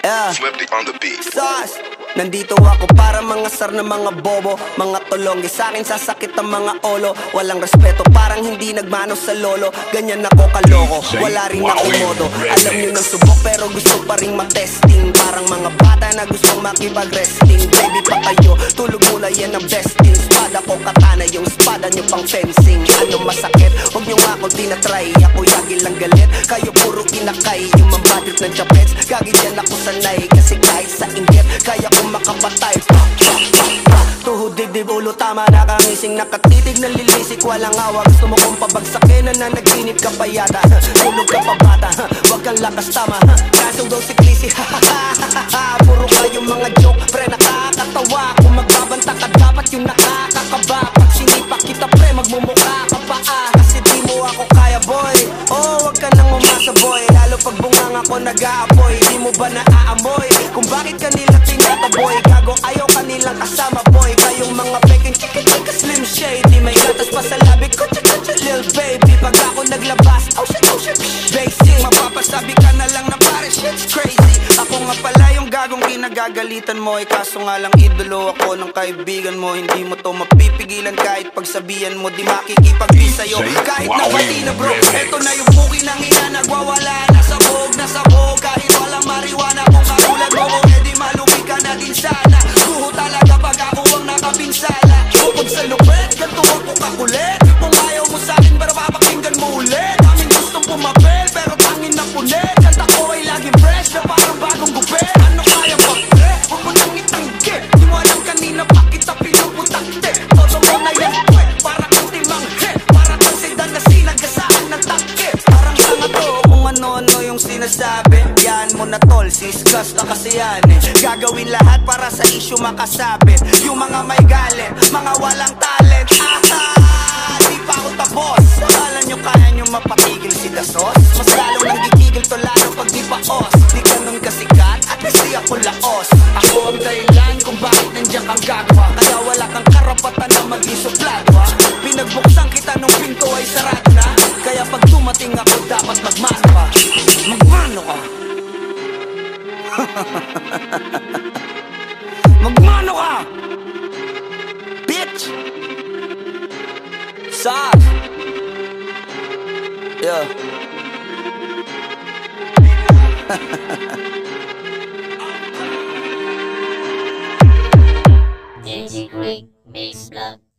Yeah. Flipped on the beat. Sauce. Nandito ako para mga sar na mga bobo, mga tulonggi sa akin sasakit ang mga olo. Walang respeto, parang hindi nagmano sa lolo. Ganyan ako kaloko, wala rin ako modo. Alam nyo ng subok pero gusto pa rin matesting. Parang mga bata na gustong makipag-wrestling. Baby pa kayo, tulog muna yan ang besting. Spada ko katana, yung spada nyo pang fencing. Ano masakit, huwag nyo nga ako tinatry. Ako yagi lang galit, kayo puro kinakay. Yung mambadit ng chapets, gagi dyan ako sanay. Kasi kahit sa inggit, kaya ko makapatay. Tuhod, dibdib, ulo, tama, nakangising, nakatitig, nalilisik, walang awa. Gusto mo kong pabagsakin, nananaginip ka pa yata. Tulog ka pa bata, wag kang lakas tama. Kasong daw si Clissy, puro kayong mga joke, pre, nakakatawa. Kung magbabanta ka, dapat yung nakakakaba. Pag sinipak kita, pre, magmumukha ka pa kasi di mo ako kaya, boy. Oh, wag ka nang umasa, boy. Lalo pag bungang ako nag-aapoy. Di mo ba naaamoy kung bakit kanila tinataboy? Gago, ayaw kanilang kasama, boy. Kayong mga peking chika-chika slim shady. May gatas pa sa labi ko, cha-cha-cha, lil baby. Pag ako naglabas, oh shit, basic. Mapapasabi ka na lang na pare, shit's crazy. Ako nga pala yung gagong kinagagalitan mo. Kaso nga lang idolo ako ng kaibigan mo. Hindi mo to mapipigilan kahit pagsabihan mo. Di makikipag-bi sa'yo kahit nabati na bro. Eto na yung buki ng ina, nagwawala na sabog, kahit walang mariwana. Kung katulad mo, edi malupi ka na din sana. Guho talaga pag ako ang nakapinsala. Bukod sa lupet, ganito ako kakulit. Kung ayaw mo sa'kin, pero papakinggan mo ulit. Daming gustong pumapel, pero tangin na punit. Kanta ko ay laging fresh, na parang bagong gupit. Ano kaya ba, pre? Huwag mo nang itanggi. Di mo alam kanina pa kita pinuputakte. Todo mo na yan, pre, para kang timang hit. Para kang sedan na sinagasaan ng takip. Parang tanga to, kung ano-ano yung sinasabi. Yan mo na tol, siskas na kasi yan eh. Gagawin lahat para sa issue makasabit. Yung mga may galit, mga walang talent. Di pa ako tapos. Akala nyo kaya nyo mapatigil si Dasos? Mas lalong nang gigigil to lalo pag di pa os. Di ganun kasikat, at least di ako laos. Ako ang dahilan kung bakit nandiyan kang gagawa. Kaya wala kang karapatan na maging suplado. Pinagbuksan kita nung pinto ay sarado na. Kaya pag dumating ako dapat magmano ka. Magmano ka. Magmano ka, bitch. Sauce. Yeah. Music Week Mix Club.